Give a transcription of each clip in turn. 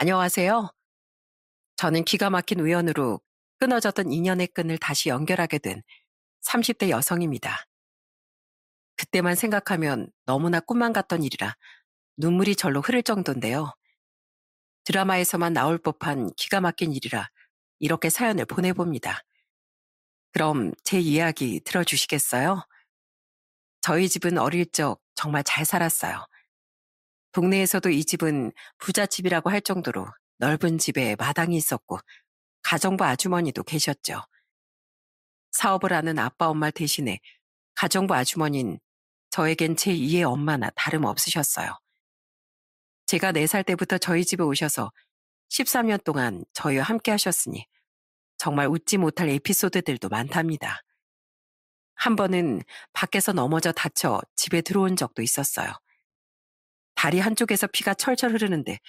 안녕하세요. 저는 기가 막힌 우연으로 끊어졌던 인연의 끈을 다시 연결하게 된 30대 여성입니다. 그때만 생각하면 너무나 꿈만 같던 일이라 눈물이 절로 흐를 정도인데요. 드라마에서만 나올 법한 기가 막힌 일이라 이렇게 사연을 보내봅니다. 그럼 제 이야기 들어주시겠어요? 저희 집은 어릴 적 정말 잘 살았어요. 동네에서도 이 집은 부잣집이라고 할 정도로 넓은 집에 마당이 있었고 가정부 아주머니도 계셨죠. 사업을 하는 아빠 엄마 대신에 가정부 아주머니는 저에겐 제2의 엄마나 다름없으셨어요. 제가 4살 때부터 저희 집에 오셔서 13년 동안 저희와 함께 하셨으니 정말 웃지 못할 에피소드들도 많답니다. 한 번은 밖에서 넘어져 다쳐 집에 들어온 적도 있었어요. 다리 한쪽에서 피가 철철 흐르는데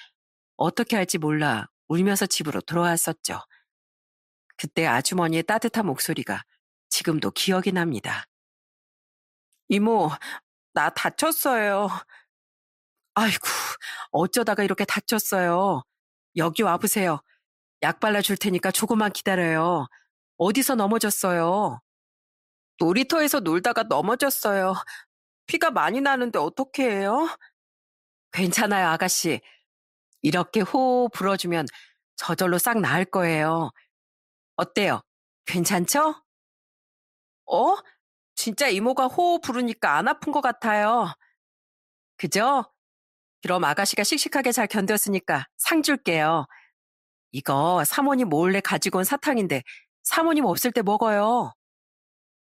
어떻게 할지 몰라 울면서 집으로 돌아왔었죠. 그때 아주머니의 따뜻한 목소리가 지금도 기억이 납니다. 이모, 나 다쳤어요. 아이고, 어쩌다가 이렇게 다쳤어요. 여기 와보세요. 약 발라줄 테니까 조금만 기다려요. 어디서 넘어졌어요? 놀이터에서 놀다가 넘어졌어요. 피가 많이 나는데 어떻게 해요? 괜찮아요, 아가씨. 이렇게 호호 불어주면 저절로 싹 나을 거예요. 어때요? 괜찮죠? 어? 진짜 이모가 호호 부르니까 안 아픈 것 같아요. 그죠? 그럼 아가씨가 씩씩하게 잘 견뎠으니까 상 줄게요. 이거 사모님 몰래 가지고 온 사탕인데 사모님 없을 때 먹어요.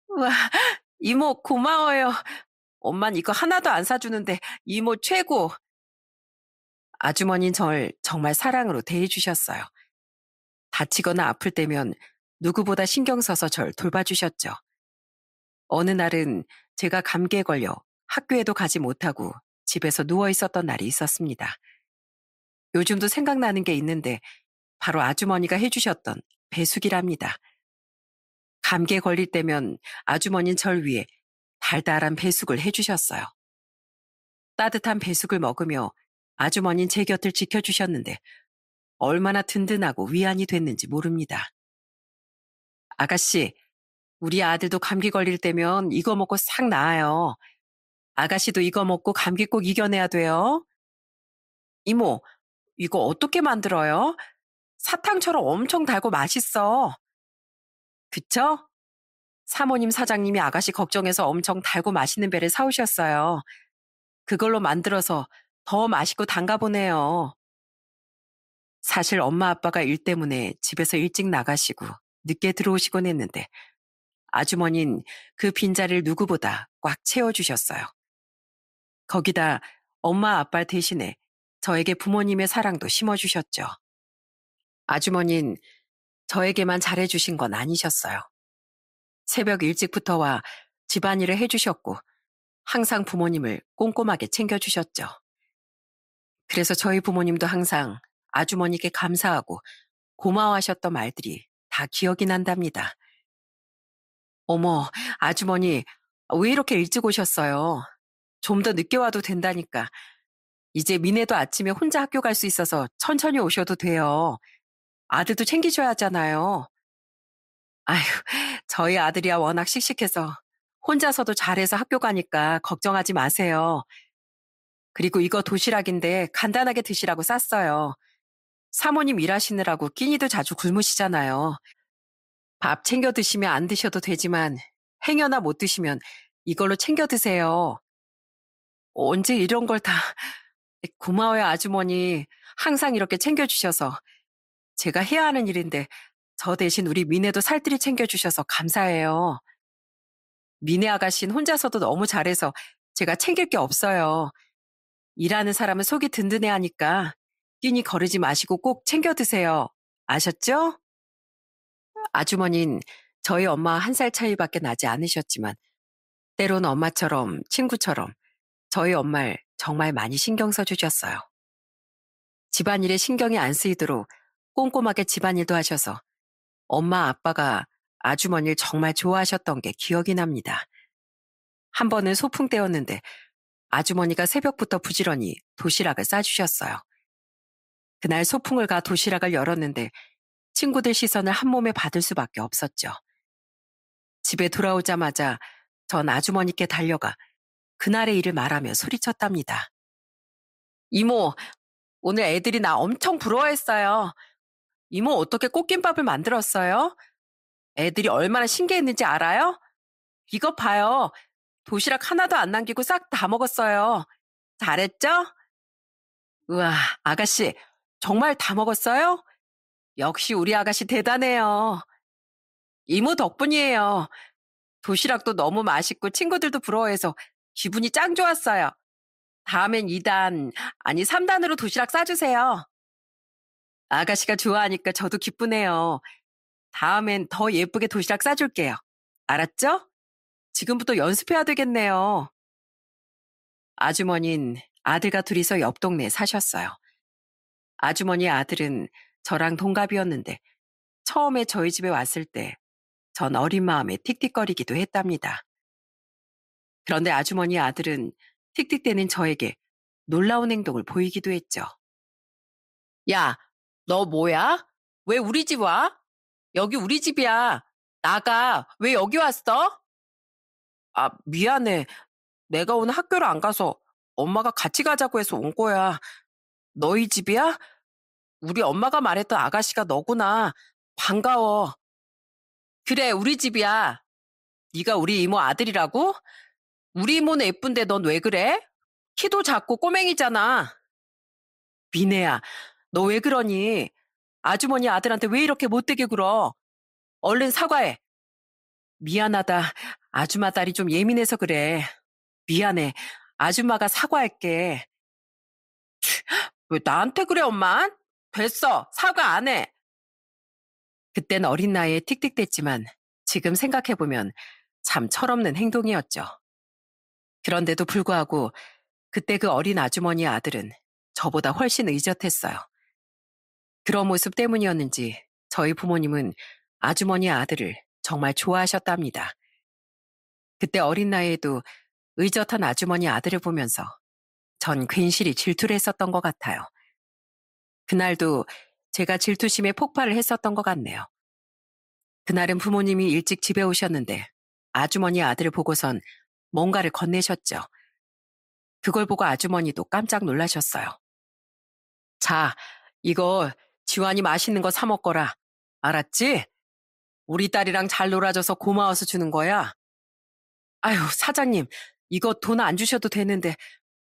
우와, 이모 고마워요. 엄만 이거 하나도 안 사주는데 이모 최고. 아주머니는 절 정말 사랑으로 대해주셨어요. 다치거나 아플 때면 누구보다 신경 써서 절 돌봐주셨죠. 어느 날은 제가 감기에 걸려 학교에도 가지 못하고 집에서 누워 있었던 날이 있었습니다. 요즘도 생각나는 게 있는데 바로 아주머니가 해주셨던 배숙이랍니다. 감기에 걸릴 때면 아주머니는 절 위해 달달한 배숙을 해주셨어요. 따뜻한 배숙을 먹으며 아주머니는 제 곁을 지켜주셨는데 얼마나 든든하고 위안이 됐는지 모릅니다. 아가씨, 우리 아들도 감기 걸릴 때면 이거 먹고 싹 나아요. 아가씨도 이거 먹고 감기 꼭 이겨내야 돼요. 이모, 이거 어떻게 만들어요? 사탕처럼 엄청 달고 맛있어. 그쵸? 사모님 사장님이 아가씨 걱정해서 엄청 달고 맛있는 배를 사오셨어요. 그걸로 만들어서 더 맛있고 단가 보네요. 사실 엄마 아빠가 일 때문에 집에서 일찍 나가시고 늦게 들어오시곤 했는데 아주머니는 그 빈자리를 누구보다 꽉 채워주셨어요. 거기다 엄마 아빠 대신에 저에게 부모님의 사랑도 심어주셨죠. 아주머니는 저에게만 잘해주신 건 아니셨어요. 새벽 일찍부터 와 집안일을 해주셨고 항상 부모님을 꼼꼼하게 챙겨주셨죠. 그래서 저희 부모님도 항상 아주머니께 감사하고 고마워하셨던 말들이 다 기억이 난답니다. 어머, 아주머니, 왜 이렇게 일찍 오셨어요? 좀 더 늦게 와도 된다니까. 이제 미네도 아침에 혼자 학교 갈 수 있어서 천천히 오셔도 돼요. 아들도 챙기셔야 하잖아요. 아휴, 저희 아들이야 워낙 씩씩해서 혼자서도 잘해서 학교 가니까 걱정하지 마세요. 그리고 이거 도시락인데 간단하게 드시라고 쌌어요. 사모님 일하시느라고 끼니도 자주 굶으시잖아요. 밥 챙겨 드시면 안 드셔도 되지만 행여나 못 드시면 이걸로 챙겨 드세요. 언제 이런 걸 다 고마워요, 아주머니. 항상 이렇게 챙겨주셔서. 제가 해야 하는 일인데 저 대신 우리 미네도 살뜰히 챙겨주셔서 감사해요. 미네 아가씨는 혼자서도 너무 잘해서 제가 챙길 게 없어요. 일하는 사람은 속이 든든해 하니까 끼니 거르지 마시고 꼭 챙겨 드세요. 아셨죠? 아주머니는 저희 엄마 1살 차이밖에 나지 않으셨지만 때론 엄마처럼 친구처럼 저희 엄마를 정말 많이 신경 써주셨어요. 집안일에 신경이 안 쓰이도록 꼼꼼하게 집안일도 하셔서 엄마 아빠가 아주머니를 정말 좋아하셨던 게 기억이 납니다. 한 번은 소풍 때였는데 아주머니가 새벽부터 부지런히 도시락을 싸주셨어요. 그날 소풍을 가 도시락을 열었는데 친구들 시선을 한 몸에 받을 수밖에 없었죠. 집에 돌아오자마자 전 아주머니께 달려가 그날의 일을 말하며 소리쳤답니다. 이모, 오늘 애들이 나 엄청 부러워했어요. 이모 어떻게 꽃김밥을 만들었어요? 애들이 얼마나 신기했는지 알아요? 이것 봐요. 도시락 하나도 안 남기고 싹 다 먹었어요. 잘했죠? 우와, 아가씨, 정말 다 먹었어요? 역시 우리 아가씨 대단해요. 이모 덕분이에요. 도시락도 너무 맛있고 친구들도 부러워해서 기분이 짱 좋았어요. 다음엔 2단, 아니 3단으로 도시락 싸주세요. 아가씨가 좋아하니까 저도 기쁘네요. 다음엔 더 예쁘게 도시락 싸줄게요. 알았죠? 지금부터 연습해야 되겠네요. 아주머니는 아들과 둘이서 옆 동네에 사셨어요. 아주머니의 아들은 저랑 동갑이었는데 처음에 저희 집에 왔을 때 전 어린 마음에 틱틱거리기도 했답니다. 그런데 아주머니의 아들은 틱틱대는 저에게 놀라운 행동을 보이기도 했죠. 야, 너 뭐야? 왜 우리 집 와? 여기 우리 집이야. 나가. 왜 여기 왔어? 아, 미안해. 내가 오늘 학교를 안 가서 엄마가 같이 가자고 해서 온 거야. 너희 집이야? 우리 엄마가 말했던 아가씨가 너구나. 반가워. 그래, 우리 집이야. 네가 우리 이모 아들이라고? 우리 이모는 예쁜데 넌 왜 그래? 키도 작고 꼬맹이잖아. 미네야, 너 왜 그러니? 아주머니 아들한테 왜 이렇게 못되게 굴어? 얼른 사과해. 미안하다. 아줌마 딸이 좀 예민해서 그래. 미안해. 아줌마가 사과할게. 왜 나한테 그래, 엄마? 됐어. 사과 안 해. 그땐 어린 나이에 틱틱댔지만 지금 생각해보면 참 철없는 행동이었죠. 그런데도 불구하고 그때 그 어린 아주머니의 아들은 저보다 훨씬 의젓했어요. 그런 모습 때문이었는지 저희 부모님은 아주머니의 아들을 정말 좋아하셨답니다. 그때 어린 나이에도 의젓한 아주머니 아들을 보면서 전 괜시리 질투를 했었던 것 같아요. 그날도 제가 질투심에 폭발을 했었던 것 같네요. 그날은 부모님이 일찍 집에 오셨는데 아주머니 아들을 보고선 뭔가를 건네셨죠. 그걸 보고 아주머니도 깜짝 놀라셨어요. 자, 이거 지환이 맛있는 거 사 먹거라. 알았지? 우리 딸이랑 잘 놀아줘서 고마워서 주는 거야. 아유, 사장님, 이거 돈 안 주셔도 되는데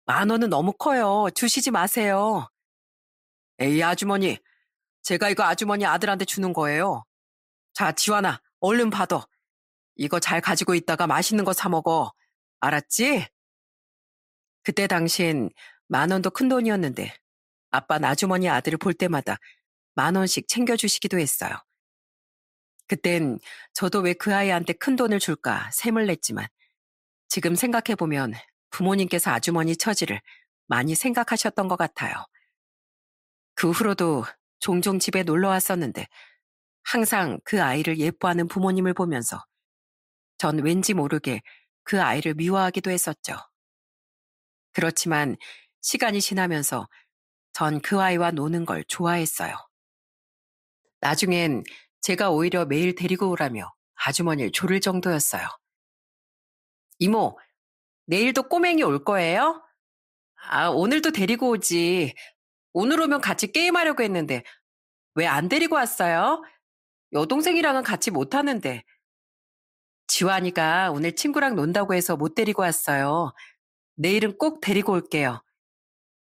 10,000원은 너무 커요. 주시지 마세요. 에이, 아주머니. 제가 이거 아주머니 아들한테 주는 거예요. 자, 지환아, 얼른 받아. 이거 잘 가지고 있다가 맛있는 거 사 먹어. 알았지? 그때 당시엔 10,000원도 큰 돈이었는데 아빠는 아주머니 아들을 볼 때마다 10,000원씩 챙겨주시기도 했어요. 그땐 저도 왜 그 아이한테 큰 돈을 줄까 셈을 냈지만 지금 생각해보면 부모님께서 아주머니 처지를 많이 생각하셨던 것 같아요. 그 후로도 종종 집에 놀러 왔었는데 항상 그 아이를 예뻐하는 부모님을 보면서 전 왠지 모르게 그 아이를 미워하기도 했었죠. 그렇지만 시간이 지나면서 전 그 아이와 노는 걸 좋아했어요. 나중엔 제가 오히려 매일 데리고 오라며 아주머니를 조를 정도였어요. 이모, 내일도 꼬맹이 올 거예요? 아, 오늘도 데리고 오지. 오늘 오면 같이 게임하려고 했는데 왜 안 데리고 왔어요? 여동생이랑은 같이 못 하는데. 지환이가 오늘 친구랑 논다고 해서 못 데리고 왔어요. 내일은 꼭 데리고 올게요.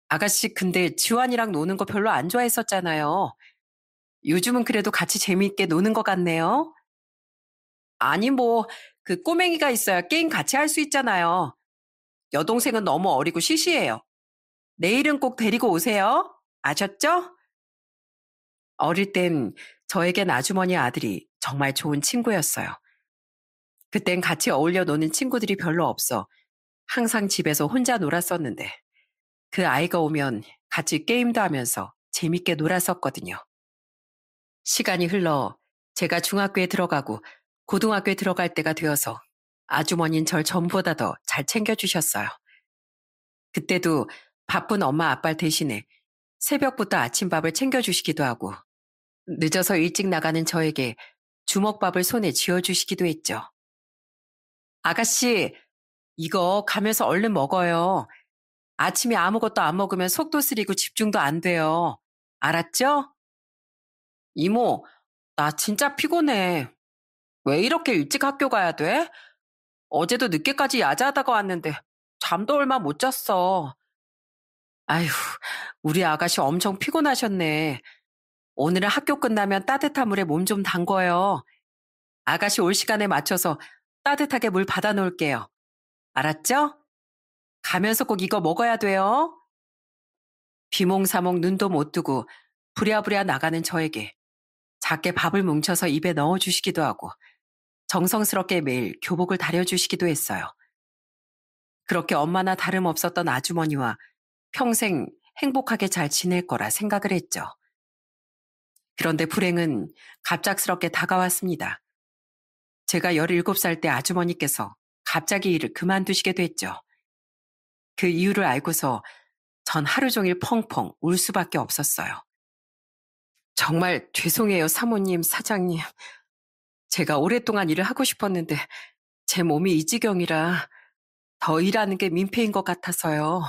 아가씨, 근데 지환이랑 노는 거 별로 안 좋아했었잖아요. 요즘은 그래도 같이 재미있게 노는 것 같네요. 아니, 뭐, 그 꼬맹이가 있어야 게임 같이 할 수 있잖아요. 여동생은 너무 어리고 시시해요. 내일은 꼭 데리고 오세요. 아셨죠? 어릴 땐 저에겐 아주머니 아들이 정말 좋은 친구였어요. 그땐 같이 어울려 노는 친구들이 별로 없어 항상 집에서 혼자 놀았었는데 그 아이가 오면 같이 게임도 하면서 재밌게 놀았었거든요. 시간이 흘러 제가 중학교에 들어가고 고등학교에 들어갈 때가 되어서 아주머니는 절 전보다 더 잘 챙겨주셨어요. 그때도 바쁜 엄마 아빠 대신에 새벽부터 아침밥을 챙겨주시기도 하고, 늦어서 일찍 나가는 저에게 주먹밥을 손에 쥐어주시기도 했죠. 아가씨, 이거 가면서 얼른 먹어요. 아침에 아무것도 안 먹으면 속도 쓰리고 집중도 안 돼요. 알았죠? 이모, 나 진짜 피곤해. 왜 이렇게 일찍 학교 가야 돼? 어제도 늦게까지 야자하다가 왔는데 잠도 얼마 못 잤어. 아휴, 우리 아가씨 엄청 피곤하셨네. 오늘은 학교 끝나면 따뜻한 물에 몸 좀 담궈요. 아가씨 올 시간에 맞춰서 따뜻하게 물 받아 놓을게요. 알았죠? 가면서 꼭 이거 먹어야 돼요. 비몽사몽 눈도 못 뜨고 부랴부랴 나가는 저에게 작게 밥을 뭉쳐서 입에 넣어주시기도 하고 정성스럽게 매일 교복을 다려주시기도 했어요. 그렇게 엄마나 다름없었던 아주머니와 평생 행복하게 잘 지낼 거라 생각을 했죠. 그런데 불행은 갑작스럽게 다가왔습니다. 제가 17살 때 아주머니께서 갑자기 일을 그만두시게 됐죠. 그 이유를 알고서 전 하루 종일 펑펑 울 수밖에 없었어요. 정말 죄송해요, 사모님, 사장님. 제가 오랫동안 일을 하고 싶었는데 제 몸이 이 지경이라 더 일하는 게 민폐인 것 같아서요.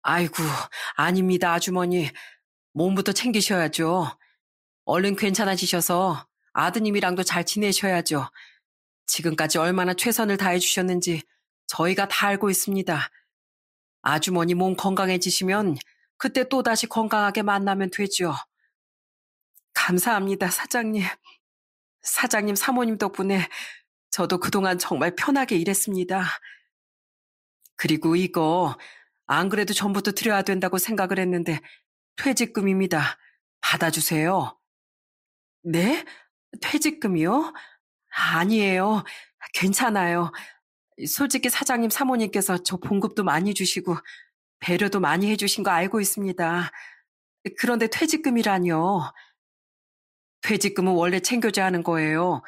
아이고, 아닙니다, 아주머니. 몸부터 챙기셔야죠. 얼른 괜찮아지셔서 아드님이랑도 잘 지내셔야죠. 지금까지 얼마나 최선을 다해 주셨는지 저희가 다 알고 있습니다. 아주머니 몸 건강해지시면 그때 또다시 건강하게 만나면 되죠. 감사합니다, 사장님. 사장님, 사모님 덕분에 저도 그동안 정말 편하게 일했습니다. 그리고 이거 안 그래도 전부터 드려야 된다고 생각을 했는데 퇴직금입니다. 받아주세요. 네? 퇴직금이요? 아니에요. 괜찮아요. 솔직히 사장님, 사모님께서 저 봉급도 많이 주시고 배려도 많이 해주신 거 알고 있습니다. 그런데 퇴직금이라뇨. 퇴직금은 원래 챙겨줘야 하는 거예요.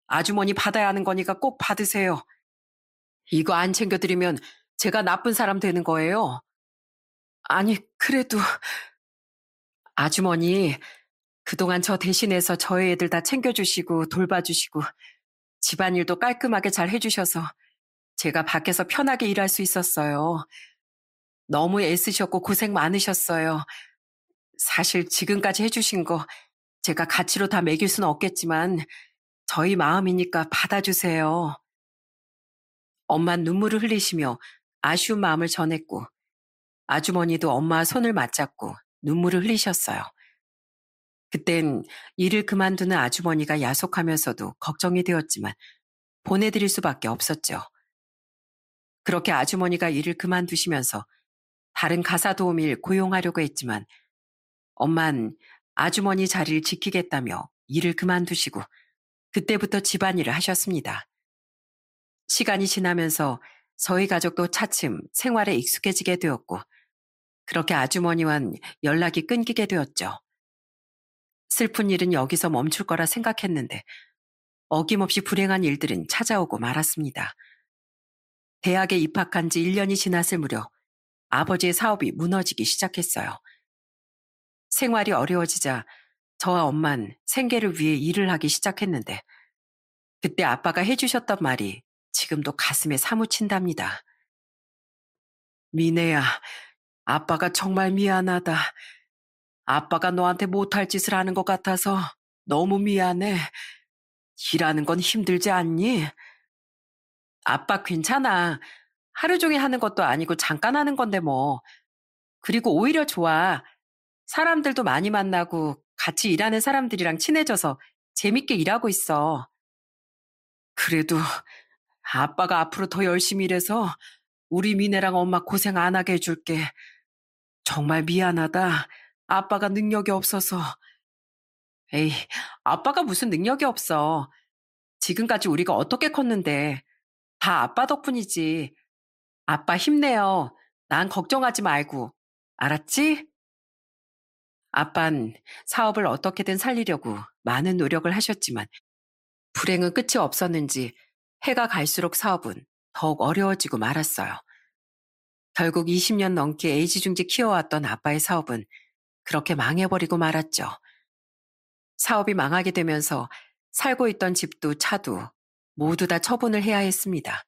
아주머니 받아야 하는 거니까 꼭 받으세요. 이거 안 챙겨드리면 제가 나쁜 사람 되는 거예요. 아니, 그래도 아주머니, 그동안 저 대신해서 저희 애들 다 챙겨주시고 돌봐주시고 집안일도 깔끔하게 잘 해주셔서 제가 밖에서 편하게 일할 수 있었어요. 너무 애쓰셨고 고생 많으셨어요. 사실 지금까지 해주신 거 제가 가치로 다 매길 수는 없겠지만 저희 마음이니까 받아주세요. 엄만 눈물을 흘리시며 아쉬운 마음을 전했고 아주머니도 엄마 손을 맞잡고 눈물을 흘리셨어요. 그땐 일을 그만두는 아주머니가 야속하면서도 걱정이 되었지만 보내드릴 수밖에 없었죠. 그렇게 아주머니가 일을 그만두시면서 다른 가사 도우미를 고용하려고 했지만 엄만 아주머니 자리를 지키겠다며 일을 그만두시고 그때부터 집안일을 하셨습니다. 시간이 지나면서 저희 가족도 차츰 생활에 익숙해지게 되었고 그렇게 아주머니와는 연락이 끊기게 되었죠. 슬픈 일은 여기서 멈출 거라 생각했는데 어김없이 불행한 일들은 찾아오고 말았습니다. 대학에 입학한 지 1년이 지났을 무렵 아버지의 사업이 무너지기 시작했어요. 생활이 어려워지자 저와 엄만 생계를 위해 일을 하기 시작했는데 그때 아빠가 해주셨던 말이 지금도 가슴에 사무친답니다. 미네야, 아빠가 정말 미안하다. 아빠가 너한테 못할 짓을 하는 것 같아서 너무 미안해. 일하는 건 힘들지 않니? 아빠 괜찮아. 하루 종일 하는 것도 아니고 잠깐 하는 건데 뭐. 그리고 오히려 좋아. 사람들도 많이 만나고 같이 일하는 사람들이랑 친해져서 재밌게 일하고 있어. 그래도 아빠가 앞으로 더 열심히 일해서 우리 미네랑 엄마 고생 안 하게 해줄게. 정말 미안하다. 아빠가 능력이 없어서. 에이, 아빠가 무슨 능력이 없어. 지금까지 우리가 어떻게 컸는데. 다 아빠 덕분이지. 아빠 힘내요. 난 걱정하지 말고. 알았지? 아빤 사업을 어떻게든 살리려고 많은 노력을 하셨지만 불행은 끝이 없었는지 해가 갈수록 사업은 더욱 어려워지고 말았어요. 결국 20년 넘게 애지중지 키워왔던 아빠의 사업은 그렇게 망해버리고 말았죠. 사업이 망하게 되면서 살고 있던 집도 차도 모두 다 처분을 해야 했습니다.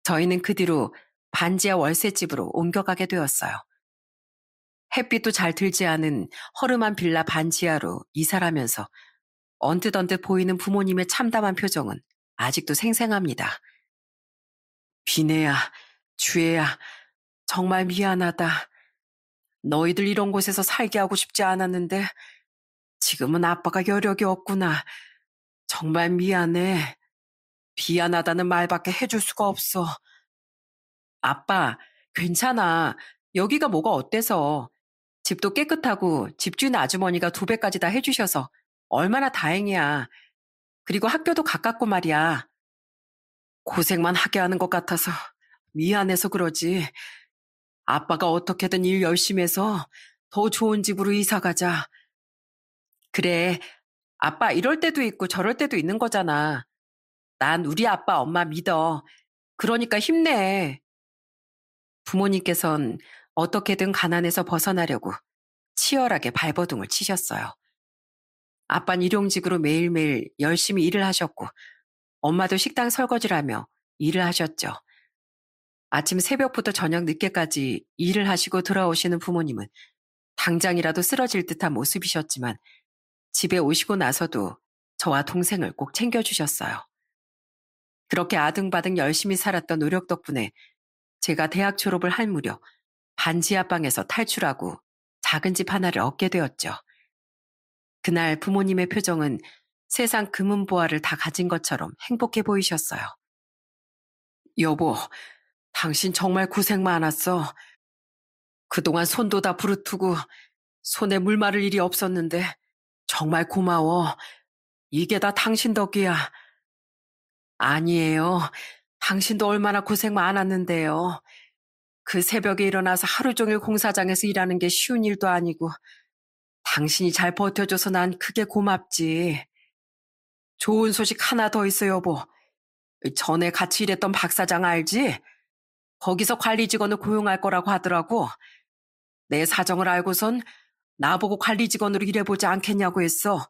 저희는 그 뒤로 반지하 월세집으로 옮겨가게 되었어요. 햇빛도 잘 들지 않은 허름한 빌라 반지하로 이사를 하면서 언뜻언뜻 보이는 부모님의 참담한 표정은 아직도 생생합니다. 비네야, 주애야, 정말 미안하다. 너희들 이런 곳에서 살게 하고 싶지 않았는데 지금은 아빠가 여력이 없구나. 정말 미안해. 미안하다는 말밖에 해줄 수가 없어. 아빠, 괜찮아. 여기가 뭐가 어때서. 집도 깨끗하고 집주인 아주머니가 2배까지 다 해주셔서 얼마나 다행이야. 그리고 학교도 가깝고 말이야. 고생만 하게 하는 것 같아서 미안해서 그러지. 아빠가 어떻게든 일 열심히 해서 더 좋은 집으로 이사 가자. 그래, 아빠 이럴 때도 있고 저럴 때도 있는 거잖아. 난 우리 아빠 엄마 믿어. 그러니까 힘내. 부모님께선 어떻게든 가난에서 벗어나려고 치열하게 발버둥을 치셨어요. 아빠는 일용직으로 매일매일 열심히 일을 하셨고 엄마도 식당 설거지를 하며 일을 하셨죠. 아침 새벽부터 저녁 늦게까지 일을 하시고 돌아오시는 부모님은 당장이라도 쓰러질 듯한 모습이셨지만 집에 오시고 나서도 저와 동생을 꼭 챙겨주셨어요. 그렇게 아등바등 열심히 살았던 노력 덕분에 제가 대학 졸업을 할 무렵 반지하방에서 탈출하고 작은 집 하나를 얻게 되었죠. 그날 부모님의 표정은 세상 금은보화를 다 가진 것처럼 행복해 보이셨어요. 여보, 당신 정말 고생 많았어. 그동안 손도 다 부르트고 손에 물 마를 일이 없었는데 정말 고마워. 이게 다 당신 덕이야. 아니에요. 당신도 얼마나 고생 많았는데요. 그 새벽에 일어나서 하루 종일 공사장에서 일하는 게 쉬운 일도 아니고 당신이 잘 버텨줘서 난 그게 고맙지. 좋은 소식 하나 더 있어, 여보. 전에 같이 일했던 박 사장 알지? 거기서 관리 직원을 고용할 거라고 하더라고. 내 사정을 알고선 나보고 관리 직원으로 일해보지 않겠냐고 했어.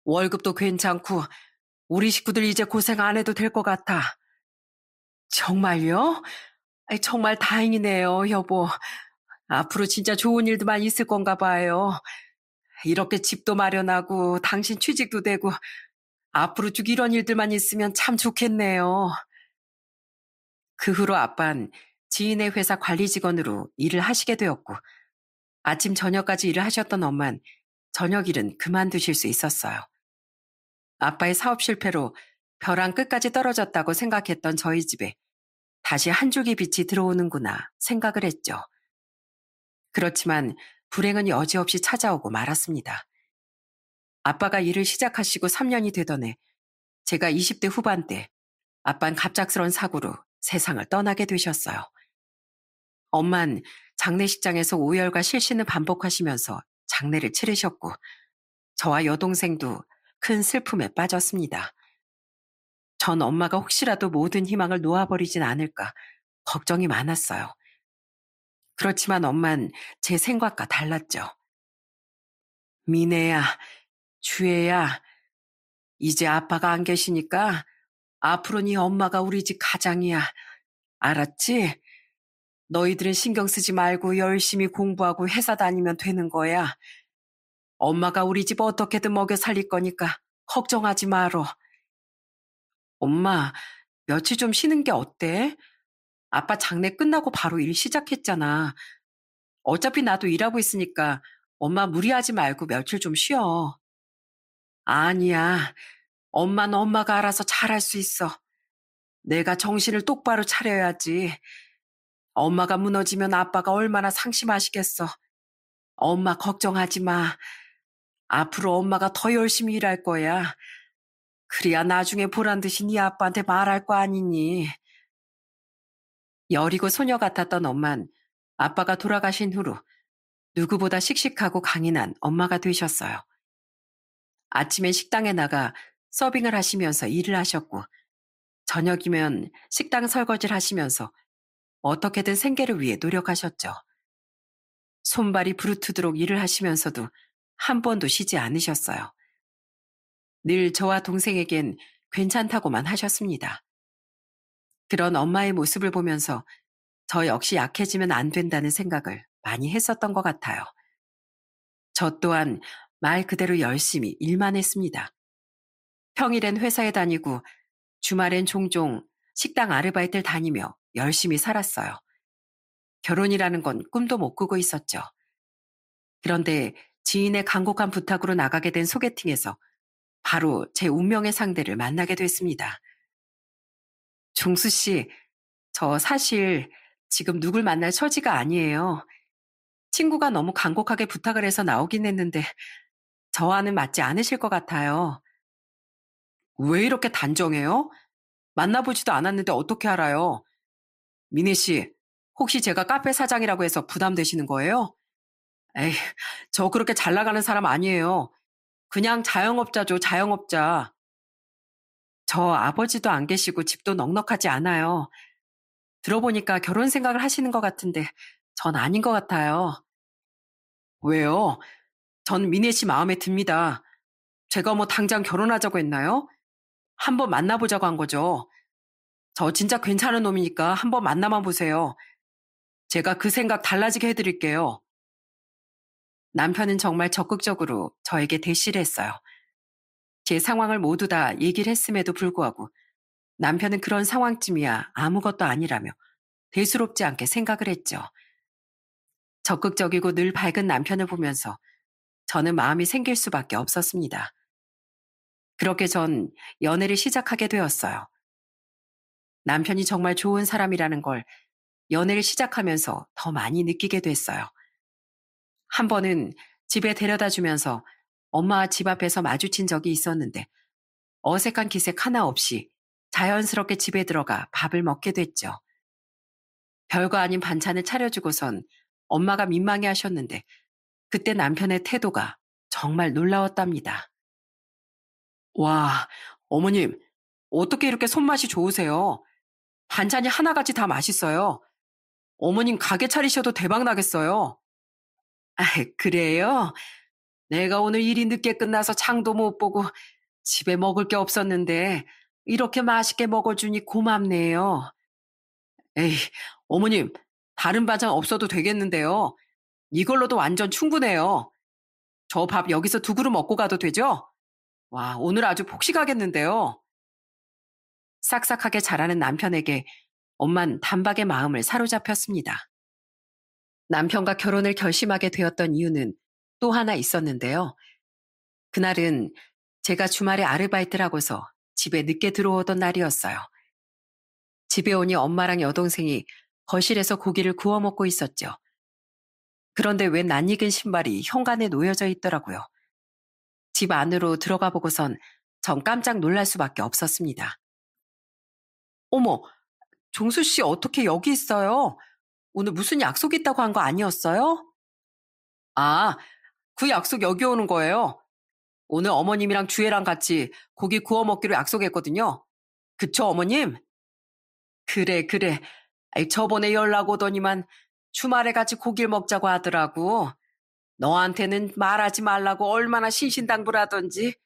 월급도 괜찮고 우리 식구들 이제 고생 안 해도 될 것 같아. 정말요? 정말 다행이네요, 여보. 앞으로 진짜 좋은 일들만 있을 건가 봐요. 이렇게 집도 마련하고 당신 취직도 되고 앞으로 쭉 이런 일들만 있으면 참 좋겠네요. 그 후로 아빤 지인의 회사 관리 직원으로 일을 하시게 되었고 아침 저녁까지 일을 하셨던 엄만 저녁 일은 그만두실 수 있었어요. 아빠의 사업 실패로 벼랑 끝까지 떨어졌다고 생각했던 저희 집에 다시 한 줄기 빛이 들어오는구나 생각을 했죠. 그렇지만 불행은 여지없이 찾아오고 말았습니다. 아빠가 일을 시작하시고 3년이 되던 해 제가 20대 후반 때 아빠는 갑작스런 사고로 세상을 떠나게 되셨어요. 엄만 장례식장에서 오열과 실신을 반복하시면서 장례를 치르셨고 저와 여동생도 큰 슬픔에 빠졌습니다. 전 엄마가 혹시라도 모든 희망을 놓아버리진 않을까 걱정이 많았어요. 그렇지만 엄만 제 생각과 달랐죠. 미네야, 주애야, 이제 아빠가 안 계시니까 앞으로 네 엄마가 우리 집 가장이야. 알았지? 너희들은 신경 쓰지 말고 열심히 공부하고 회사 다니면 되는 거야. 엄마가 우리 집 어떻게든 먹여 살릴 거니까 걱정하지 말어. 엄마, 며칠 좀 쉬는 게 어때? 아빠 장례 끝나고 바로 일 시작했잖아. 어차피 나도 일하고 있으니까 엄마 무리하지 말고 며칠 좀 쉬어. 아니야. 엄마는 엄마가 알아서 잘할 수 있어. 내가 정신을 똑바로 차려야지. 엄마가 무너지면 아빠가 얼마나 상심하시겠어. 엄마 걱정하지 마. 앞으로 엄마가 더 열심히 일할 거야. 그래야 나중에 보란 듯이 네 아빠한테 말할 거 아니니. 여리고 소녀 같았던 엄만 아빠가 돌아가신 후로 누구보다 씩씩하고 강인한 엄마가 되셨어요. 아침엔 식당에 나가 서빙을 하시면서 일을 하셨고 저녁이면 식당 설거지를 하시면서 어떻게든 생계를 위해 노력하셨죠. 손발이 부르트도록 일을 하시면서도 한 번도 쉬지 않으셨어요. 늘 저와 동생에겐 괜찮다고만 하셨습니다. 그런 엄마의 모습을 보면서 저 역시 약해지면 안 된다는 생각을 많이 했었던 것 같아요. 저 또한 말 그대로 열심히 일만 했습니다. 평일엔 회사에 다니고 주말엔 종종 식당 아르바이트를 다니며 열심히 살았어요. 결혼이라는 건 꿈도 못 꾸고 있었죠. 그런데 지인의 간곡한 부탁으로 나가게 된 소개팅에서 바로 제 운명의 상대를 만나게 됐습니다. 종수 씨, 저 사실 지금 누굴 만날 처지가 아니에요. 친구가 너무 간곡하게 부탁을 해서 나오긴 했는데 저와는 맞지 않으실 것 같아요. 왜 이렇게 단정해요? 만나보지도 않았는데 어떻게 알아요? 미니 씨, 혹시 제가 카페 사장이라고 해서 부담되시는 거예요? 에이, 저 그렇게 잘 나가는 사람 아니에요. 그냥 자영업자죠, 자영업자. 저 아버지도 안 계시고 집도 넉넉하지 않아요. 들어보니까 결혼 생각을 하시는 것 같은데 전 아닌 것 같아요. 왜요? 전 미니 씨 마음에 듭니다. 제가 뭐 당장 결혼하자고 했나요? 한번 만나보자고 한 거죠. 저 진짜 괜찮은 놈이니까 한번 만나만 보세요. 제가 그 생각 달라지게 해드릴게요. 남편은 정말 적극적으로 저에게 대시를 했어요. 제 상황을 모두 다 얘기를 했음에도 불구하고 남편은 그런 상황쯤이야 아무것도 아니라며 대수롭지 않게 생각을 했죠. 적극적이고 늘 밝은 남편을 보면서 저는 마음이 생길 수밖에 없었습니다. 그렇게 전 연애를 시작하게 되었어요. 남편이 정말 좋은 사람이라는 걸 연애를 시작하면서 더 많이 느끼게 됐어요. 한 번은 집에 데려다 주면서 엄마와 집 앞에서 마주친 적이 있었는데 어색한 기색 하나 없이 자연스럽게 집에 들어가 밥을 먹게 됐죠. 별거 아닌 반찬을 차려주고선 엄마가 민망해 하셨는데 그때 남편의 태도가 정말 놀라웠답니다. 와, 어머님, 어떻게 이렇게 손맛이 좋으세요? 반찬이 하나같이 다 맛있어요. 어머님 가게 차리셔도 대박 나겠어요. 아, 그래요? 내가 오늘 일이 늦게 끝나서 장도 못 보고 집에 먹을 게 없었는데 이렇게 맛있게 먹어주니 고맙네요. 에이, 어머님, 다른 반찬 없어도 되겠는데요. 이걸로도 완전 충분해요. 저 밥 여기서 두 그릇 먹고 가도 되죠? 와, 오늘 아주 폭식하겠는데요. 싹싹하게 자라는 남편에게 엄만 단박에 마음을 사로잡혔습니다. 남편과 결혼을 결심하게 되었던 이유는 또 하나 있었는데요. 그날은 제가 주말에 아르바이트를 하고서 집에 늦게 들어오던 날이었어요. 집에 오니 엄마랑 여동생이 거실에서 고기를 구워 먹고 있었죠. 그런데 웬 낯익은 신발이 현관에 놓여져 있더라고요. 집 안으로 들어가 보고선 전 깜짝 놀랄 수밖에 없었습니다. 어머, 종수 씨 어떻게 여기 있어요? 오늘 무슨 약속 있다고 한 거 아니었어요? 아, 그 약속 여기 오는 거예요. 오늘 어머님이랑 주애랑 같이 고기 구워 먹기로 약속했거든요. 그쵸, 어머님? 그래, 그래. 아이, 저번에 연락 오더니만 주말에 같이 고기를 먹자고 하더라고. 너한테는 말하지 말라고 얼마나 신신당부라던지.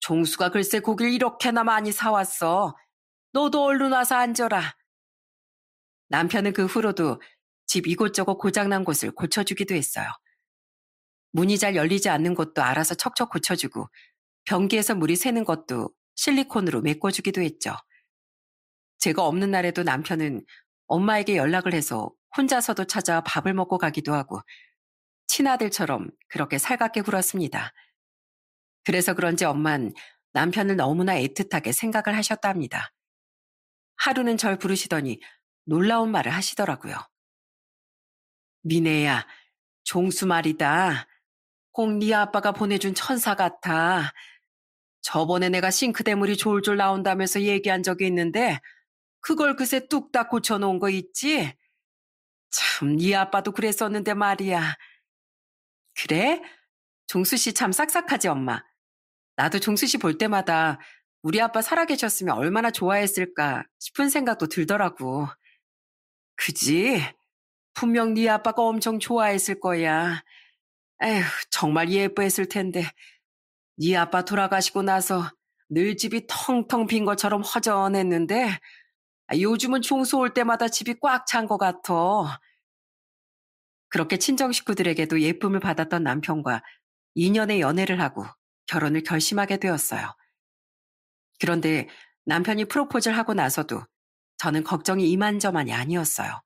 종수가 글쎄 고기를 이렇게나 많이 사왔어. 너도 얼른 와서 앉아라. 남편은 그 후로도 집 이곳저곳 고장난 곳을 고쳐주기도 했어요. 문이 잘 열리지 않는 곳도 알아서 척척 고쳐주고 변기에서 물이 새는 것도 실리콘으로 메꿔주기도 했죠. 제가 없는 날에도 남편은 엄마에게 연락을 해서 혼자서도 찾아 밥을 먹고 가기도 하고 친아들처럼 그렇게 살갑게 굴었습니다. 그래서 그런지 엄만 남편을 너무나 애틋하게 생각을 하셨답니다. 하루는 절 부르시더니 놀라운 말을 하시더라고요. 미네야, 종수 말이다. 꼭 네 아빠가 보내준 천사 같아. 저번에 내가 싱크대 물이 졸졸 나온다면서 얘기한 적이 있는데 그걸 그새 뚝딱 고쳐놓은 거 있지? 참, 네 아빠도 그랬었는데 말이야. 그래? 종수 씨 참 싹싹하지, 엄마. 나도 종수 씨 볼 때마다 우리 아빠 살아계셨으면 얼마나 좋아했을까 싶은 생각도 들더라고. 그지? 분명 네 아빠가 엄청 좋아했을 거야. 에휴, 정말 예뻐했을 텐데. 네 아빠 돌아가시고 나서 늘 집이 텅텅 빈 것처럼 허전했는데 요즘은 총수 올 때마다 집이 꽉 찬 것 같아. 그렇게 친정 식구들에게도 예쁨을 받았던 남편과 2년의 연애를 하고 결혼을 결심하게 되었어요. 그런데 남편이 프로포즈를 하고 나서도 저는 걱정이 이만저만이 아니었어요.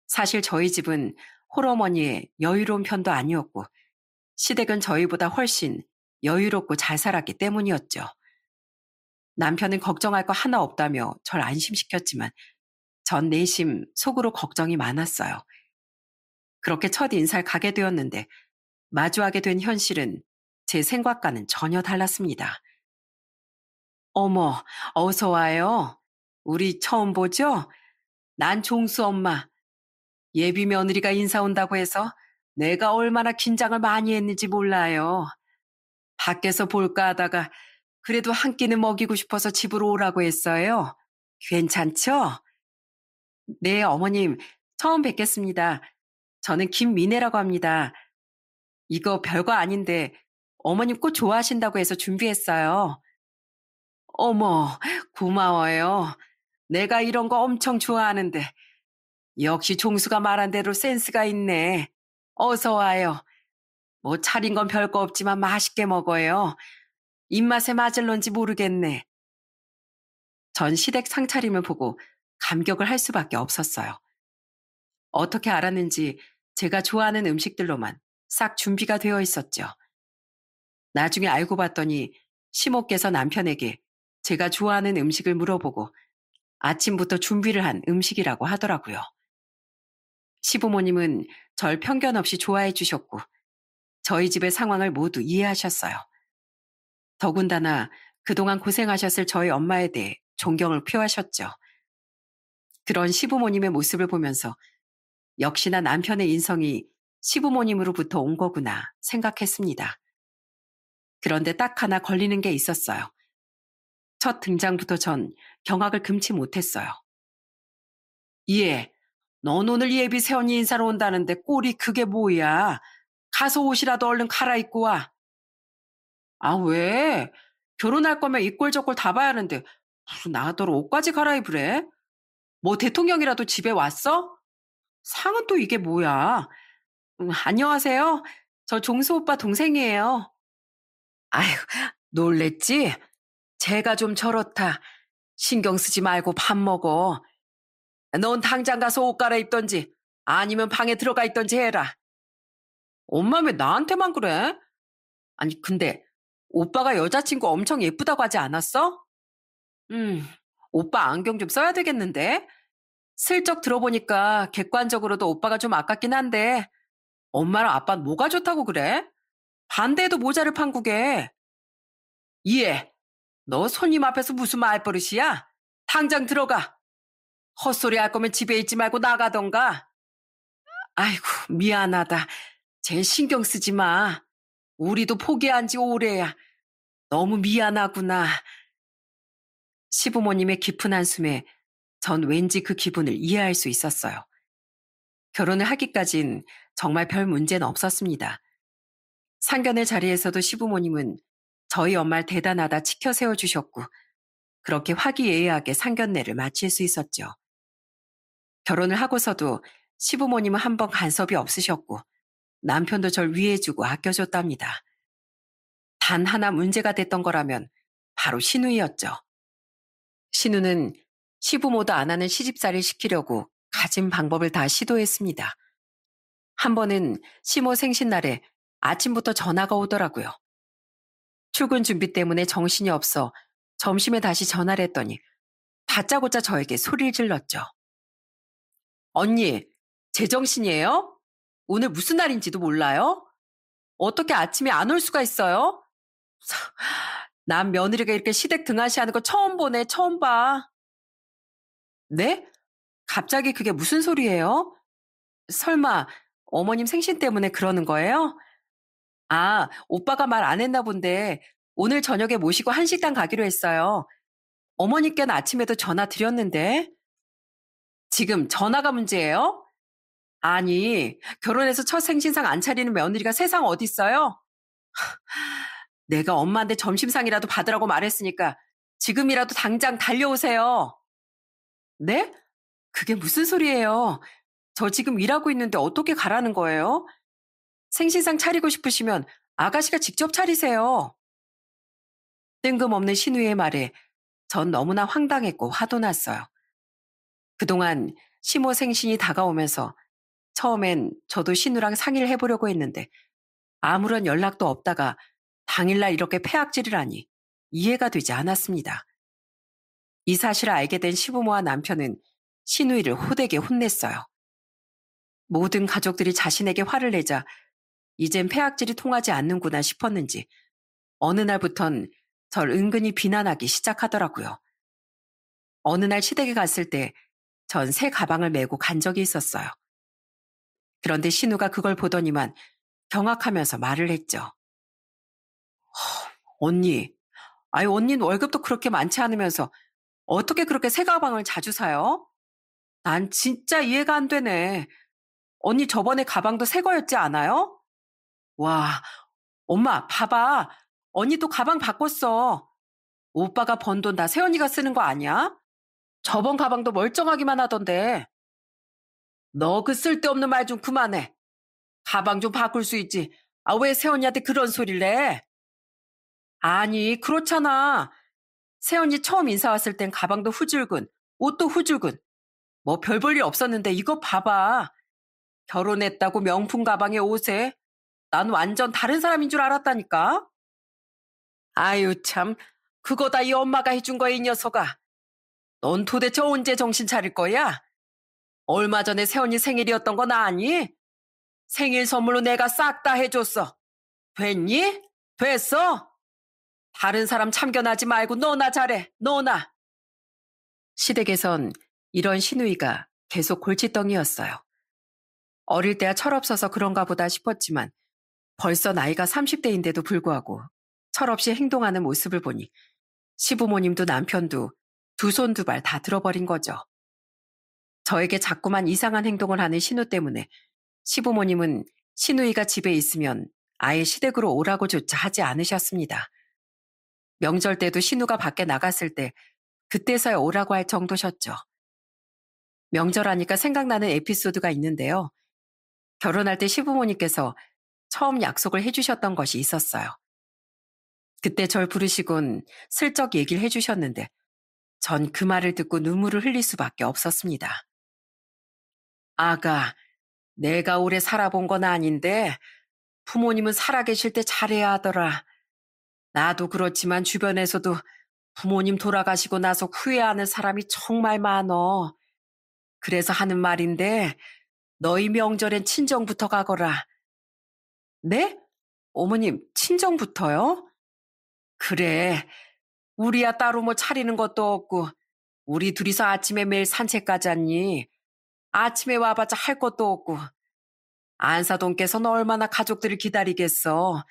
사실 저희 집은 홀어머니의 여유로운 편도 아니었고 시댁은 저희보다 훨씬 여유롭고 잘 살았기 때문이었죠. 남편은 걱정할 거 하나 없다며 절 안심시켰지만 전 내심 속으로 걱정이 많았어요. 그렇게 첫 인사를 가게 되었는데 마주하게 된 현실은 제 생각과는 전혀 달랐습니다. 어머, 어서 와요. 우리 처음 보죠? 난 종수 엄마. 예비 며느리가 인사 온다고 해서 내가 얼마나 긴장을 많이 했는지 몰라요. 밖에서 볼까 하다가 그래도 한 끼는 먹이고 싶어서 집으로 오라고 했어요. 괜찮죠? 네, 어머님. 처음 뵙겠습니다. 저는 김미애라고 합니다. 이거 별거 아닌데 어머님 꽃 좋아하신다고 해서 준비했어요. 어머, 고마워요. 내가 이런 거 엄청 좋아하는데. 역시 종수가 말한 대로 센스가 있네. 어서 와요. 뭐 차린 건 별거 없지만 맛있게 먹어요. 입맛에 맞을런지 모르겠네. 전 시댁 상차림을 보고 감격을 할 수밖에 없었어요. 어떻게 알았는지 제가 좋아하는 음식들로만 싹 준비가 되어 있었죠. 나중에 알고 봤더니 시모께서 남편에게 제가 좋아하는 음식을 물어보고 아침부터 준비를 한 음식이라고 하더라고요. 시부모님은 절 편견 없이 좋아해 주셨고 저희 집의 상황을 모두 이해하셨어요. 더군다나 그동안 고생하셨을 저희 엄마에 대해 존경을 표하셨죠. 그런 시부모님의 모습을 보면서 역시나 남편의 인성이 시부모님으로부터 온 거구나 생각했습니다. 그런데 딱 하나 걸리는 게 있었어요. 첫 등장부터 전 경악을 금치 못했어요. 예, 넌 오늘 예비 새언니 인사로 온다는데 꼴이 그게 뭐야? 가서 옷이라도 얼른 갈아입고 와. 아, 왜? 결혼할 거면 이 꼴 저 꼴 다 봐야 하는데 무슨 나더러 옷까지 갈아입으래? 뭐 대통령이라도 집에 왔어? 상은 또 이게 뭐야? 안녕하세요. 저 종수 오빠 동생이에요. 아휴, 놀랬지? 제가 좀 저렇다. 신경 쓰지 말고 밥 먹어. 넌 당장 가서 옷 갈아입던지 아니면 방에 들어가 있던지 해라. 엄마 왜 나한테만 그래? 아니, 근데 오빠가 여자친구 엄청 예쁘다고 하지 않았어? 음, 오빠 안경 좀 써야 되겠는데? 슬쩍 들어보니까 객관적으로도 오빠가 좀 아깝긴 한데 엄마랑 아빠는 뭐가 좋다고 그래? 반대해도 모자를 판국에. 이해. 너 손님 앞에서 무슨 말버릇이야? 당장 들어가. 헛소리 할 거면 집에 있지 말고 나가던가. 아이고, 미안하다. 쟤 신경 쓰지 마. 우리도 포기한 지 오래야. 너무 미안하구나. 시부모님의 깊은 한숨에 전 왠지 그 기분을 이해할 수 있었어요. 결혼을 하기까진 정말 별 문제는 없었습니다. 상견례 자리에서도 시부모님은 저희 엄마를 대단하다 치켜 세워주셨고 그렇게 화기애애하게 상견례를 마칠 수 있었죠. 결혼을 하고서도 시부모님은 한 번 간섭이 없으셨고 남편도 절 위해주고 아껴줬답니다. 단 하나 문제가 됐던 거라면 바로 신우이였죠. 신우는 시부모도 안 하는 시집살이를 시키려고 가진 방법을 다 시도했습니다. 한 번은 시모 생신날에 아침부터 전화가 오더라고요. 출근 준비 때문에 정신이 없어 점심에 다시 전화를 했더니 다짜고짜 저에게 소리를 질렀죠. 언니, 제정신이에요? 오늘 무슨 날인지도 몰라요? 어떻게 아침에 안 올 수가 있어요? 난 며느리가 이렇게 시댁 등한시하는 거 처음 보네, 처음 봐. 네? 갑자기 그게 무슨 소리예요? 설마 어머님 생신 때문에 그러는 거예요? 아, 오빠가 말 안 했나 본데 오늘 저녁에 모시고 한식당 가기로 했어요. 어머니께는 아침에도 전화 드렸는데. 지금 전화가 문제예요? 아니, 결혼해서 첫 생신상 안 차리는 며느리가 세상 어딨어요? 내가 엄마한테 점심상이라도 받으라고 말했으니까 지금이라도 당장 달려오세요. 네? 그게 무슨 소리예요? 저 지금 일하고 있는데 어떻게 가라는 거예요? 생신상 차리고 싶으시면 아가씨가 직접 차리세요. 뜬금없는 신우의 말에 전 너무나 황당했고 화도 났어요. 그동안 시모 생신이 다가오면서 처음엔 저도 신우랑 상의를 해보려고 했는데 아무런 연락도 없다가 당일날 이렇게 패악질을 하니 이해가 되지 않았습니다. 이 사실을 알게 된 시부모와 남편은 신우이를 호되게 혼냈어요. 모든 가족들이 자신에게 화를 내자 이젠 패악질이 통하지 않는구나 싶었는지 어느 날부턴 절 은근히 비난하기 시작하더라고요. 어느 날 시댁에 갔을 때 전 새 가방을 메고 간 적이 있었어요. 그런데 신우가 그걸 보더니만 경악하면서 말을 했죠. 언니, 아니 언니는 월급도 그렇게 많지 않으면서 어떻게 그렇게 새 가방을 자주 사요? 난 진짜 이해가 안 되네. 언니 저번에 가방도 새 거였지 않아요? 와, 엄마 봐봐. 언니도 가방 바꿨어. 오빠가 번 돈 다 새언니가 쓰는 거 아니야? 저번 가방도 멀쩡하기만 하던데. 너 그 쓸데없는 말 좀 그만해. 가방 좀 바꿀 수 있지. 아, 왜 새언니한테 그런 소리를 내? 아니, 그렇잖아. 새언니 처음 인사 왔을 땐 가방도 후줄근, 옷도 후줄근. 뭐 별 볼 일 없었는데 이거 봐봐. 결혼했다고 명품 가방에 옷에. 난 완전 다른 사람인 줄 알았다니까. 아유 참. 그거 다 이 엄마가 해준 거야 이 녀석아. 넌 도대체 언제 정신 차릴 거야? 얼마 전에 새언니 생일이었던 거 아니? 생일 선물로 내가 싹 다 해줬어. 됐니? 됐어? 다른 사람 참견하지 말고 너나 잘해. 너나. 시댁에선 이런 시누이가 계속 골칫덩이였어요. 어릴 때야 철없어서 그런가 보다 싶었지만 벌써 나이가 30대인데도 불구하고 철없이 행동하는 모습을 보니 시부모님도 남편도 두 손 두 발 다 들어버린 거죠. 저에게 자꾸만 이상한 행동을 하는 신우 때문에 시부모님은 시누이가 집에 있으면 아예 시댁으로 오라고조차 하지 않으셨습니다. 명절 때도 신우가 밖에 나갔을 때 그때서야 오라고 할 정도셨죠. 명절하니까 생각나는 에피소드가 있는데요. 결혼할 때 시부모님께서 처음 약속을 해주셨던 것이 있었어요. 그때 절 부르시곤 슬쩍 얘기를 해주셨는데 전 그 말을 듣고 눈물을 흘릴 수밖에 없었습니다. 아가, 내가 오래 살아본 건 아닌데 부모님은 살아계실 때 잘해야 하더라. 나도 그렇지만 주변에서도 부모님 돌아가시고 나서 후회하는 사람이 정말 많어. 그래서 하는 말인데 너희 명절엔 친정부터 가거라. 네? 어머님, 친정부터요? 그래. 우리야 따로 뭐 차리는 것도 없고 우리 둘이서 아침에 매일 산책 가잖니. 아침에 와봤자 할 것도 없고 안사돈께서는 얼마나 가족들을 기다리겠어.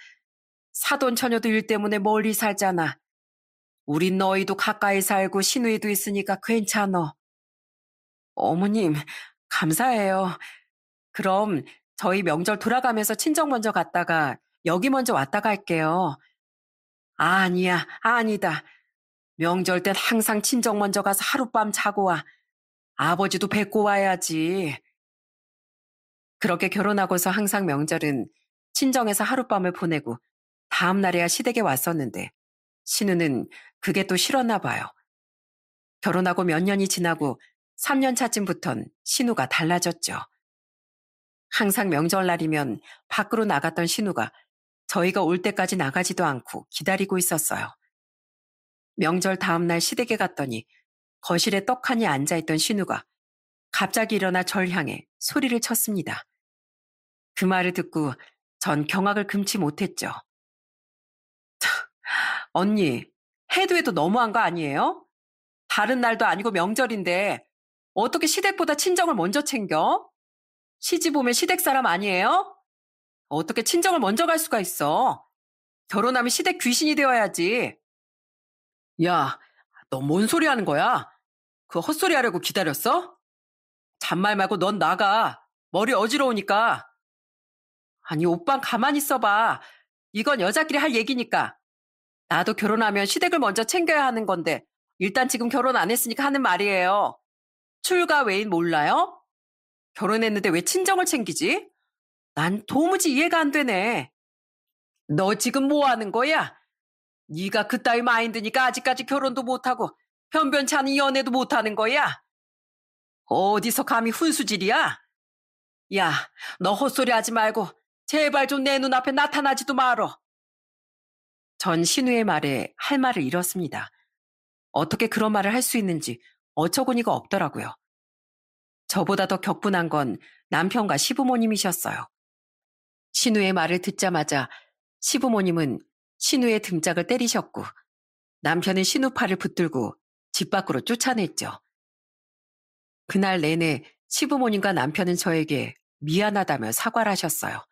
사돈 처녀도 일 때문에 멀리 살잖아. 우린 너희도 가까이 살고 시누이도 있으니까 괜찮어. 어머님, 감사해요. 그럼 저희 명절 돌아가면서 친정 먼저 갔다가 여기 먼저 왔다 갈게요. 아니야, 아니다. 명절 땐 항상 친정 먼저 가서 하룻밤 자고 와. 아버지도 뵙고 와야지. 그렇게 결혼하고서 항상 명절은 친정에서 하룻밤을 보내고 다음 날에야 시댁에 왔었는데 신우는 그게 또 싫었나 봐요. 결혼하고 몇 년이 지나고 3년 차쯤부턴 신우가 달라졌죠. 항상 명절날이면 밖으로 나갔던 신우가 저희가 올 때까지 나가지도 않고 기다리고 있었어요. 명절 다음날 시댁에 갔더니 거실에 떡하니 앉아있던 신우가 갑자기 일어나 절 향해 소리를 쳤습니다. 그 말을 듣고 전 경악을 금치 못했죠. 언니, 해도 해도 너무한 거 아니에요? 다른 날도 아니고 명절인데 어떻게 시댁보다 친정을 먼저 챙겨? 시집 오면 시댁 사람 아니에요? 어떻게 친정을 먼저 갈 수가 있어? 결혼하면 시댁 귀신이 되어야지. 야, 너 뭔 소리 하는 거야? 그 헛소리 하려고 기다렸어? 잔말 말고 넌 나가. 머리 어지러우니까. 아니, 오빤 가만히 있어봐. 이건 여자끼리 할 얘기니까. 나도 결혼하면 시댁을 먼저 챙겨야 하는 건데 일단 지금 결혼 안 했으니까 하는 말이에요. 출가 외인 몰라요? 결혼했는데 왜 친정을 챙기지? 난 도무지 이해가 안 되네. 너 지금 뭐 하는 거야? 네가 그따위 마인드니까 아직까지 결혼도 못하고 변변치 않은 연애도 못하는 거야? 어디서 감히 훈수질이야? 야, 너 헛소리 하지 말고 제발 좀 내 눈앞에 나타나지도 말어. 전 신우의 말에 할 말을 잃었습니다. 어떻게 그런 말을 할 수 있는지 어처구니가 없더라고요. 저보다 더 격분한 건 남편과 시부모님이셨어요. 신우의 말을 듣자마자 시부모님은 신우의 등짝을 때리셨고 남편은 신우 팔을 붙들고 집 밖으로 쫓아냈죠. 그날 내내 시부모님과 남편은 저에게 미안하다며 사과를 하셨어요.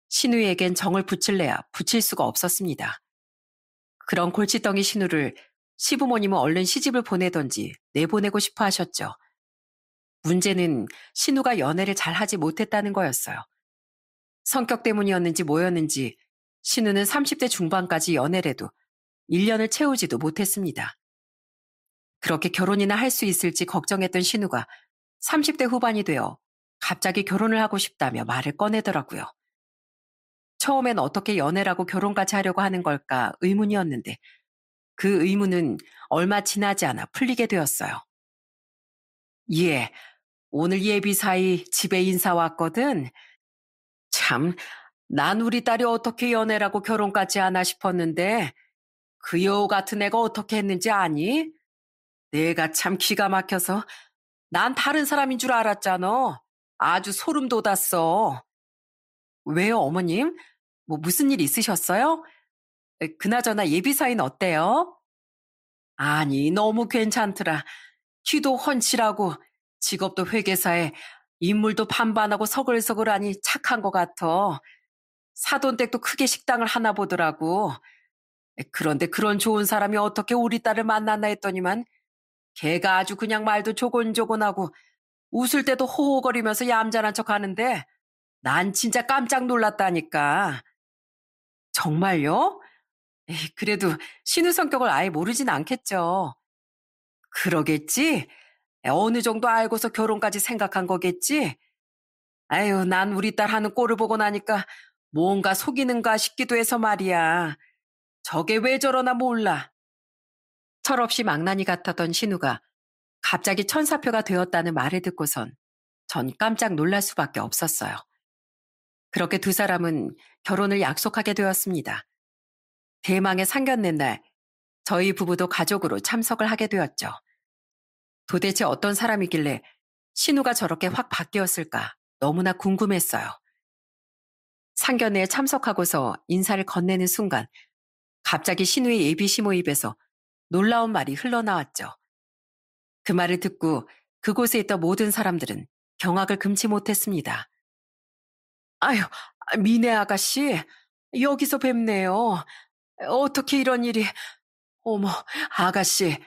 신우에겐 정을 붙일래야 붙일 수가 없었습니다. 그런 골칫덩이 신우를 시부모님은 얼른 시집을 보내던지 내보내고 싶어 하셨죠. 문제는 신우가 연애를 잘하지 못했다는 거였어요. 성격 때문이었는지 뭐였는지 신우는 30대 중반까지 연애를 해도 1년을 채우지도 못했습니다. 그렇게 결혼이나 할 수 있을지 걱정했던 신우가 30대 후반이 되어 갑자기 결혼을 하고 싶다며 말을 꺼내더라고요. 처음엔 어떻게 연애라고 결혼까지 하려고 하는 걸까 의문이었는데 그 의문은 얼마 지나지 않아 풀리게 되었어요. 예, 오늘 예비 사이 집에 인사 왔거든. 참, 난 우리 딸이 어떻게 연애라고 결혼까지 하나 싶었는데 그 여우 같은 애가 어떻게 했는지 아니? 내가 참 기가 막혀서 난 다른 사람인 줄 알았잖아. 아주 소름 돋았어. 왜요, 어머님? 뭐 무슨 일 있으셨어요? 그나저나 예비 사이는 어때요? 아니, 너무 괜찮더라. 키도 훤칠하고 직업도 회계사에 인물도 반반하고 서글서글하니 착한 것 같아. 사돈댁도 크게 식당을 하나 보더라고. 그런데 그런 좋은 사람이 어떻게 우리 딸을 만났나 했더니만 걔가 아주 그냥 말도 조곤조곤하고 웃을 때도 호호거리면서 얌전한 척 하는데 난 진짜 깜짝 놀랐다니까. 정말요? 에이, 그래도 신우 성격을 아예 모르진 않겠죠. 그러겠지? 어느 정도 알고서 결혼까지 생각한 거겠지? 아유, 난 우리 딸 하는 꼴을 보고 나니까 뭔가 속이는가 싶기도 해서 말이야. 저게 왜 저러나 몰라. 철없이 망나니 같았던 신우가 갑자기 천사표가 되었다는 말을 듣고선 전 깜짝 놀랄 수밖에 없었어요. 그렇게 두 사람은 결혼을 약속하게 되었습니다. 대망의 상견례 날 저희 부부도 가족으로 참석을 하게 되었죠. 도대체 어떤 사람이길래 신우가 저렇게 확 바뀌었을까 너무나 궁금했어요. 상견례에 참석하고서 인사를 건네는 순간 갑자기 신우의 예비 시모 입에서 놀라운 말이 흘러나왔죠. 그 말을 듣고 그곳에 있던 모든 사람들은 경악을 금치 못했습니다. 아유, 미네 아가씨, 여기서 뵙네요. 어떻게 이런 일이... 어머, 아가씨,